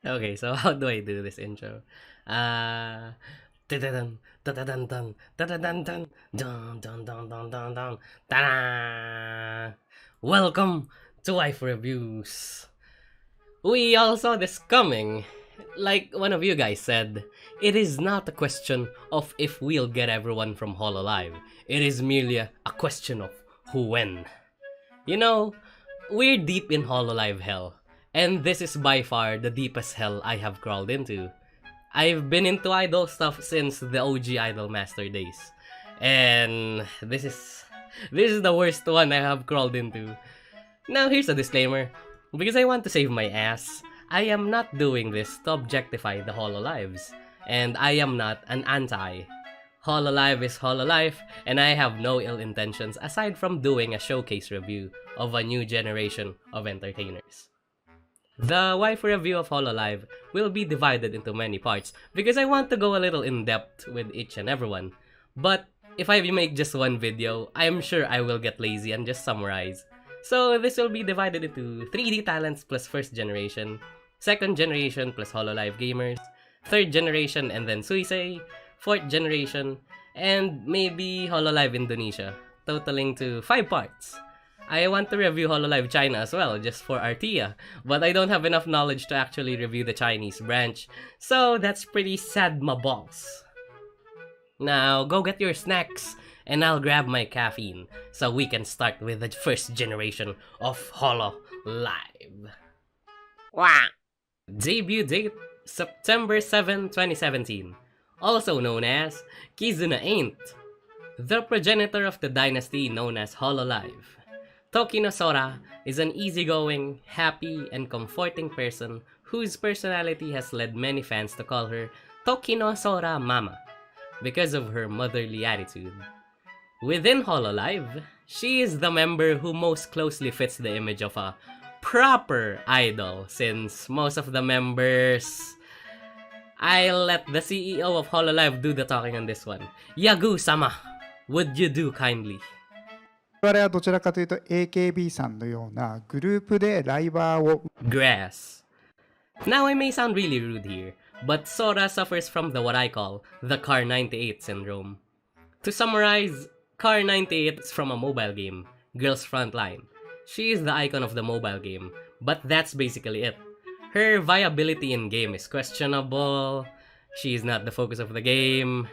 Okay, so how do I do this intro? Dun dun dun dun dun dun dun dun dun dun dun dun dun ta-da! Welcome to Waifu Reviews. We all saw this coming. Like one of you guys said, it is not a question of if we'll get everyone from Hololive. It is merely a question of who when. You know, we're deep in Hololive hell, and this is by far the deepest hell I have crawled into. I've been into idol stuff since the OG Idol Master days, and this is the worst one I have crawled into. Now here's a disclaimer, because I want to save my ass, I am not doing this to objectify the Hololives, and I am not an anti. Hololive is Hololive, and I have no ill intentions aside from doing a showcase review of a new generation of entertainers. The waifu review of Hololive will be divided into many parts because I want to go a little in depth with each and everyone. But if I make just one video, I'm sure I will get lazy and just summarize. So this will be divided into 3D talents plus first generation, second generation plus Hololive gamers, third generation and then Suisei, fourth generation, and maybe Hololive Indonesia, totaling to 5 parts. I want to review Hololive China as well, just for Artia, but I don't have enough knowledge to actually review the Chinese branch, so that's pretty sad my balls. Now, go get your snacks, and I'll grab my caffeine, so we can start with the first generation of Hololive. Wow! Debut date, September 7, 2017. Also known as Kizuna Ain't, the progenitor of the dynasty known as Hololive. Tokino Sora is an easygoing, happy, and comforting person whose personality has led many fans to call her Tokino Sora Mama because of her motherly attitude. Within Hololive, she is the member who most closely fits the image of a proper idol since most of the members... I'll let the CEO of Hololive do the talking on this one. Yagu-sama, would you do kindly? 我々はどちらかというと AKB さんのようなグループでライバーを Grass. Now I may sound really rude here, but Sora suffers from what I call the Car 98 syndrome. To summarize, Car 98 is from a mobile game, Girls Frontline. She is the icon of the mobile game, but that's basically it. Her viability in game is questionable, she is not the focus of the game,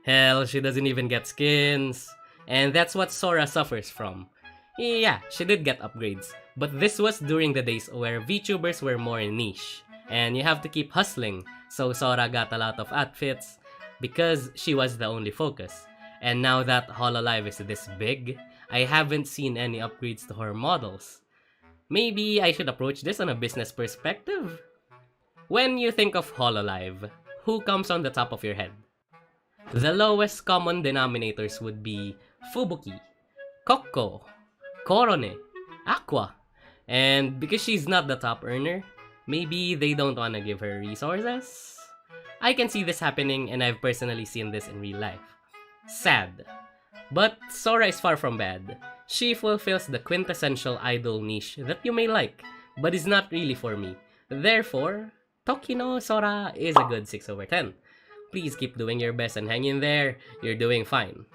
hell, she doesn't even get skins, and that's what Sora suffers from. Yeah, she did get upgrades, but this was during the days where VTubers were more niche, and you have to keep hustling, so Sora got a lot of outfits because she was the only focus. And now that Hololive is this big, I haven't seen any upgrades to her models. Maybe I should approach this on a business perspective? When you think of Hololive, who comes on the top of your head? The lowest common denominators would be Fubuki, Kokko, Korone, Aqua, and because she's not the top earner, maybe they don't wanna give her resources? I can see this happening and I've personally seen this in real life. Sad. But Sora is far from bad. She fulfills the quintessential idol niche that you may like, but is not really for me. Therefore, Tokino Sora is a good 6/10. Please keep doing your best and hang in there, you're doing fine.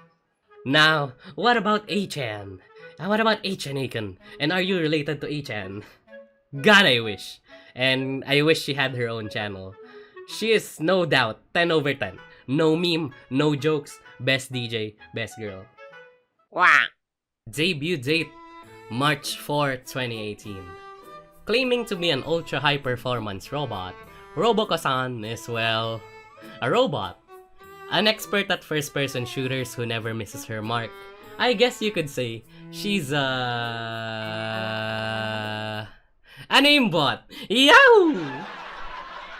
Now, what about A-chan? What about A-chan Aiken? And are you related to A-chan? God, I wish. And I wish she had her own channel. She is no doubt 10/10. No meme, no jokes, best DJ, best girl. Wow! Debut date, March 4, 2018. Claiming to be an ultra high performance robot, Roboco-san is, well, a robot. An expert at first person shooters who never misses her mark. I guess you could say she's an aimbot. Yahoo!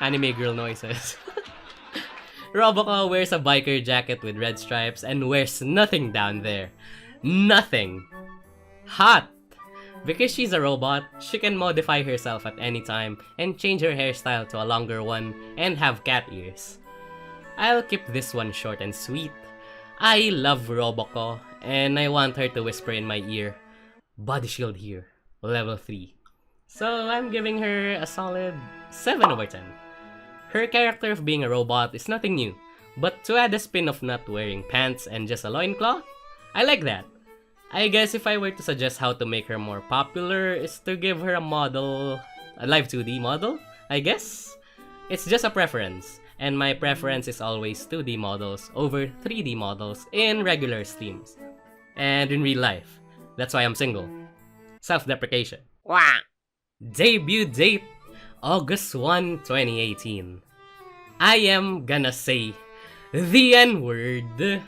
Anime girl noises. Roboco wears a biker jacket with red stripes and wears nothing down there. Nothing. Hot. Because she's a robot, she can modify herself at any time and change her hairstyle to a longer one and have cat ears. I'll keep this one short and sweet. I love Roboco and I want her to whisper in my ear, body shield here, level 3. So I'm giving her a solid 7 over 10. Her character of being a robot is nothing new, but to add a spin of not wearing pants and just a loincloth, I like that. I guess if I were to suggest how to make her more popular is to give her a model, a live 2D model, I guess? It's just a preference, and my preference is always 2D models over 3D models in regular streams. And in real life. That's why I'm single. Self-deprecation. Wow. Debut date, August 1, 2018. I am gonna say the N-word.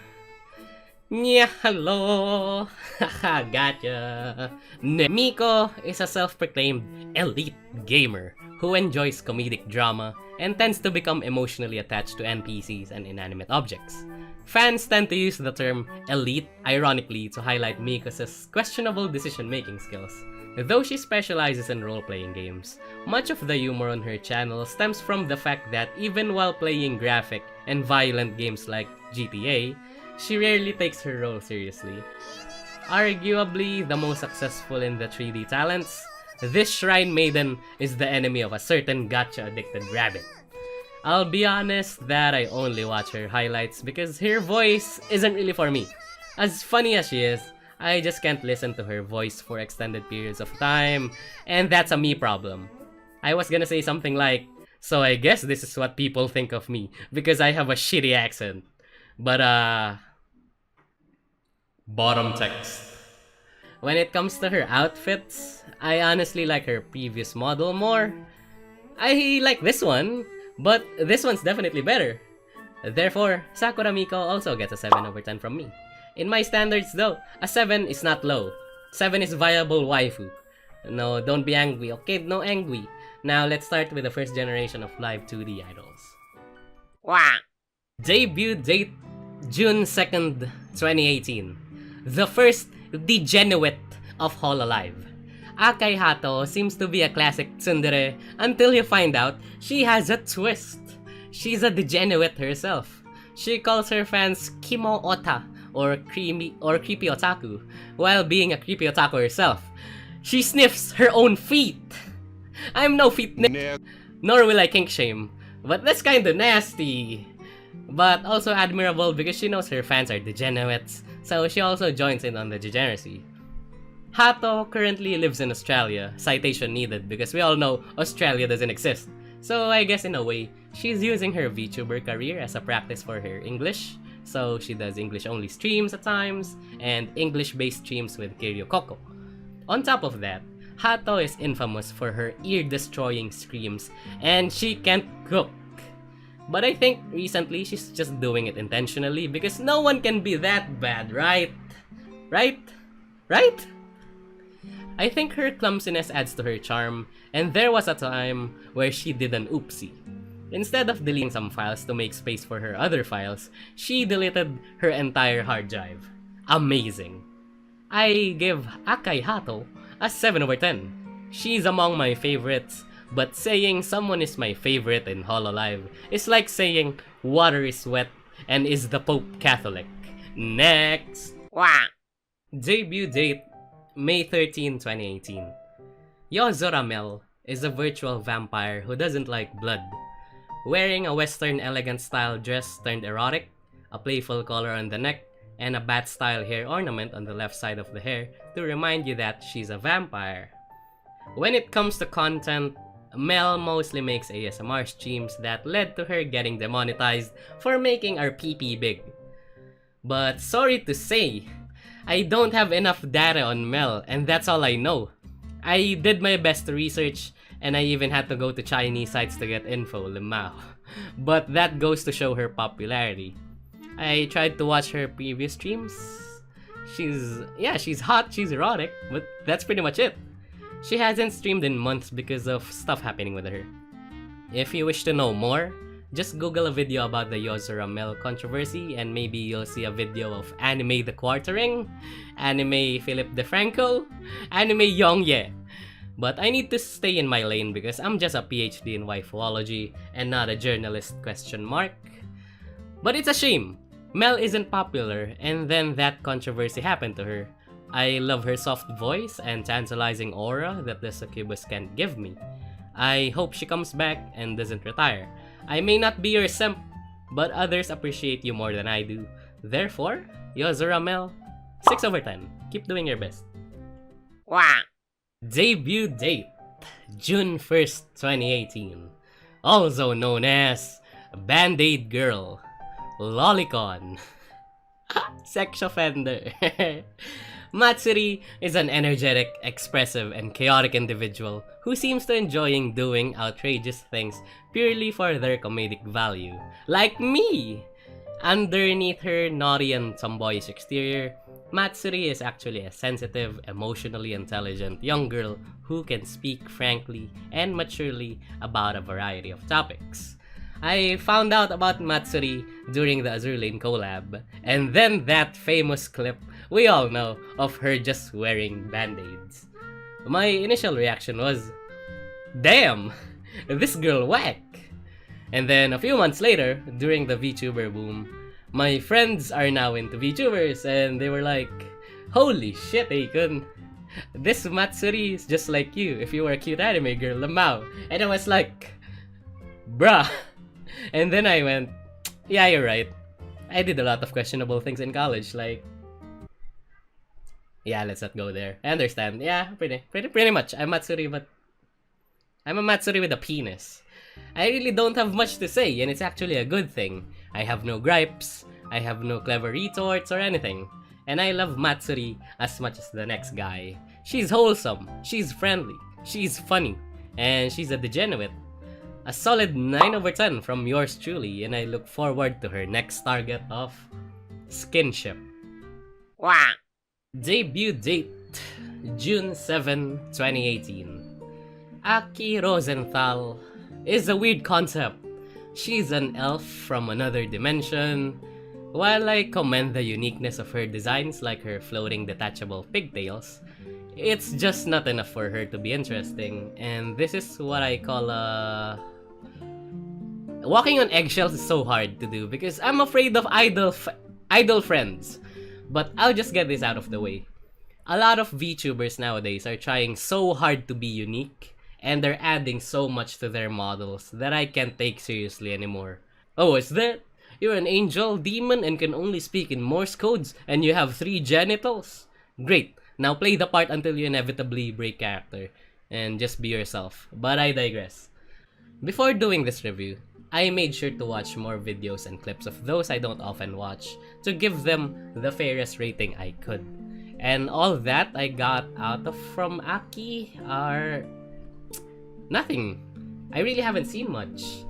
Yeah, hello. Haha, gotcha. Miko is a self-proclaimed elite gamer who enjoys comedic drama and tends to become emotionally attached to NPCs and inanimate objects. Fans tend to use the term elite ironically to highlight Miko's questionable decision-making skills. Though she specializes in role-playing games, much of the humor on her channel stems from the fact that even while playing graphic and violent games like GTA, she rarely takes her role seriously. Arguably the most successful in the 3D talents, this Shrine Maiden is the enemy of a certain gacha-addicted rabbit. I'll be honest that I only watch her highlights because her voice isn't really for me. As funny as she is, I just can't listen to her voice for extended periods of time, and that's a me problem. I was gonna say something like, so I guess this is what people think of me, because I have a shitty accent. But bottom text. When it comes to her outfits, I honestly like her previous model more. I like this one, but this one's definitely better. Therefore, Sakura Miko also gets a 7 over 10 from me. In my standards though, a 7 is not low. 7 is viable waifu. No, don't be angry, okay? No angry. Now let's start with the first generation of live 2D idols. Wow! Debut date, June 2nd, 2018. The first degenerate of Hololive. Akai Haato seems to be a classic tsundere until you find out she has a twist. She's a degenerate herself. She calls her fans Kimo Ota or creepy otaku while being a creepy otaku herself. She sniffs her own feet. I'm no feet nor will I kink shame, but that's kinda nasty. But also admirable because she knows her fans are degenerates, so she also joins in on the degeneracy. Haato currently lives in Australia, citation needed because we all know Australia doesn't exist. So I guess in a way, she's using her VTuber career as a practice for her English. So she does English-only streams at times, and English-based streams with Kiryu Koko. On top of that, Haato is infamous for her ear-destroying screams, and she can't cook. But I think recently she's just doing it intentionally because no one can be that bad, right? Right? Right? I think her clumsiness adds to her charm, and there was a time where she did an oopsie. Instead of deleting some files to make space for her other files, she deleted her entire hard drive. Amazing. I give Akai Haato a 7 over 10. She's among my favorites, but saying someone is my favorite in Hololive is like saying water is wet and is the Pope Catholic. Next! Wow! Debut date, May 13, 2018. Yozora Mel is a virtual vampire who doesn't like blood. Wearing a Western elegant style dress turned erotic, a playful collar on the neck, and a bat style hair ornament on the left side of the hair to remind you that she's a vampire. When it comes to content, Mel mostly makes ASMR streams that led to her getting demonetized for making our PP big. But sorry to say, I don't have enough data on Mel, and that's all I know. I did my best to research, and I even had to go to Chinese sites to get info, limao. But that goes to show her popularity. I tried to watch her previous streams. She's hot, she's erotic, but that's pretty much it. She hasn't streamed in months because of stuff happening with her. If you wish to know more, just Google a video about the Yozora Mel controversy and maybe you'll see a video of Anime the Quartering, Anime Philip DeFranco, Anime Yongye. But I need to stay in my lane because I'm just a PhD in waifuology and not a journalist ? But it's a shame. Mel isn't popular and then that controversy happened to her. I love her soft voice and tantalizing aura that the succubus can't give me. I hope she comes back and doesn't retire. I may not be your simp, but others appreciate you more than I do. Therefore, Yozora Mel, 6/10. Keep doing your best. Wow. Debut date, June 1st, 2018. Also known as Band-Aid Girl, Lolicon, sex offender. Matsuri is an energetic, expressive, and chaotic individual who seems to enjoying doing outrageous things purely for their comedic value. Like me! Underneath her naughty and tomboyish exterior, Matsuri is actually a sensitive, emotionally intelligent young girl who can speak frankly and maturely about a variety of topics. I found out about Matsuri during the Azur Lane collab, and then that famous clip we all know of her just wearing band-aids. My initial reaction was, damn, this girl whack! And then a few months later, during the VTuber boom, my friends are now into VTubers and they were like, holy shit, Akon, this Matsuri is just like you if you were a cute anime girl, lamau. And I was like, bruh. And then I went, yeah, you're right. I did a lot of questionable things in college, like, yeah, let's not go there. I understand. Yeah, pretty much. I'm Matsuri, but I'm a Matsuri with a penis. I really don't have much to say, and it's actually a good thing. I have no gripes, I have no clever retorts or anything. And I love Matsuri as much as the next guy. She's wholesome, she's friendly, she's funny, and she's a degenerate. A solid 9/10 from yours truly, and I look forward to her next target of skinship. Wow. Debut date, June 7, 2018. Aki Rosenthal is a weird concept. She's an elf from another dimension. While I commend the uniqueness of her designs like her floating detachable pigtails, it's just not enough for her to be interesting, and this is what I call walking on eggshells is so hard to do because I'm afraid of idle friends. But I'll just get this out of the way. A lot of VTubers nowadays are trying so hard to be unique, and they're adding so much to their models that I can't take seriously anymore. Oh, is that? You're an angel, demon, and can only speak in Morse codes, and you have 3 genitals? Great, now play the part until you inevitably break character, and just be yourself. But I digress. Before doing this review, I made sure to watch more videos and clips of those I don't often watch to give them the fairest rating I could. And all that I got out of from Aki are nothing. I really haven't seen much.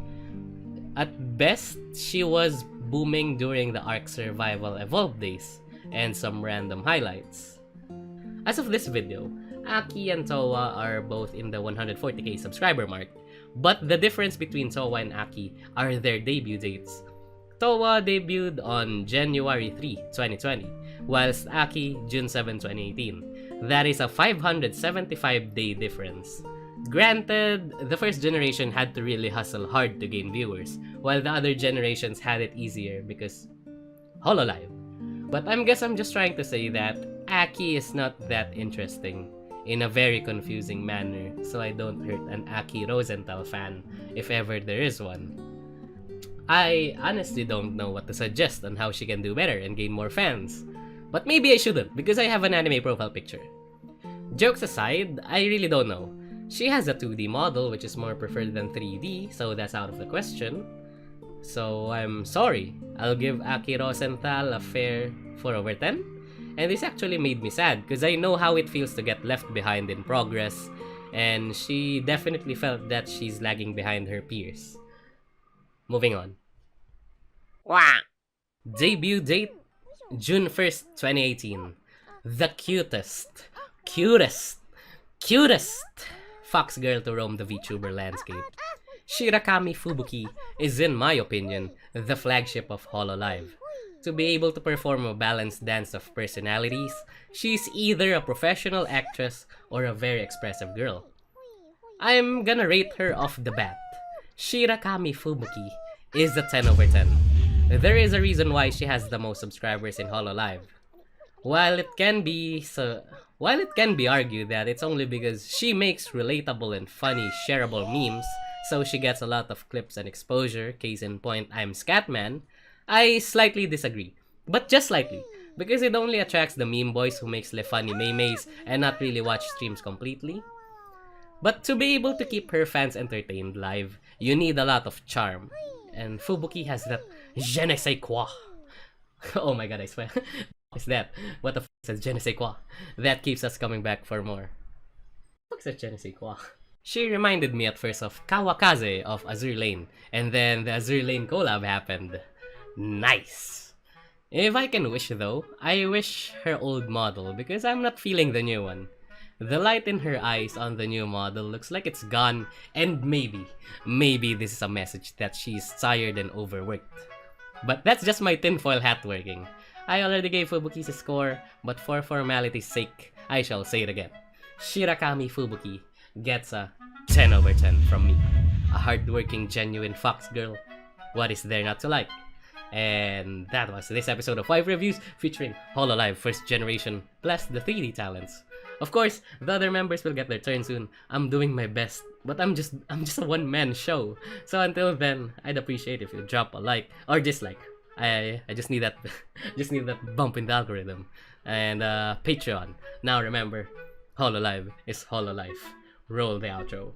At best, she was booming during the Arc Survival Evolve days, and some random highlights. As of this video, Aki and Towa are both in the 140k subscriber mark, but the difference between Towa and Aki are their debut dates. Towa debuted on January 3, 2020, whilst Aki June 7, 2018. That is a 575-day difference. Granted, the first generation had to really hustle hard to gain viewers, while the other generations had it easier because Hololive. But I guess I'm just trying to say that Aki is not that interesting in a very confusing manner, so I don't hurt an Aki Rosenthal fan if ever there is one. I honestly don't know what to suggest on how she can do better and gain more fans, but maybe I shouldn't because I have an anime profile picture. Jokes aside, I really don't know. She has a 2D model which is more preferred than 3D, so that's out of the question. So I'm sorry, I'll give Aki Rosenthal a fair 4/10. And this actually made me sad because I know how it feels to get left behind in progress, and she definitely felt that she's lagging behind her peers. Moving on. Wow. Debut date, June 1st, 2018. The cutest fox girl to roam the VTuber landscape. Shirakami Fubuki is, in my opinion, the flagship of Hololive. To be able to perform a balanced dance of personalities, she's either a professional actress or a very expressive girl. I'm gonna rate her off the bat. Shirakami Fubuki is a 10/10. There is a reason why she has the most subscribers in Hololive. While it can be while it can be argued that it's only because she makes relatable and funny shareable memes, so she gets a lot of clips and exposure, case in point I'm Scatman, I slightly disagree. But just slightly. Because it only attracts the meme boys who makes le funny memes and not really watch streams completely. But to be able to keep her fans entertained live, you need a lot of charm. And Fubuki has that je ne sais quoi. Oh my god, I swear. Is that? What the f is je ne sais quoi? That keeps us coming back for more. What the f is je ne sais quoi? She reminded me at first of Kawakaze of Azur Lane, and then the Azur Lane collab happened. Nice! If I can wish though, I wish her old model because I'm not feeling the new one. The light in her eyes on the new model looks like it's gone, and maybe this is a message that she's tired and overworked. But that's just my tinfoil hat working. I already gave Fubuki a score, but for formality's sake, I shall say it again. Shirakami Fubuki gets a 10 over 10 from me. A hardworking, genuine fox girl. What is there not to like? And that was this episode of Waifu Reviews featuring Hololive First Generation plus the 3D talents. Of course, the other members will get their turn soon. I'm doing my best, but I'm just a one-man show. So until then, I'd appreciate if you drop a like or dislike. I just need that just need that bump in the algorithm. And Patreon. Now remember, Hololive is Hololive. Roll the outro.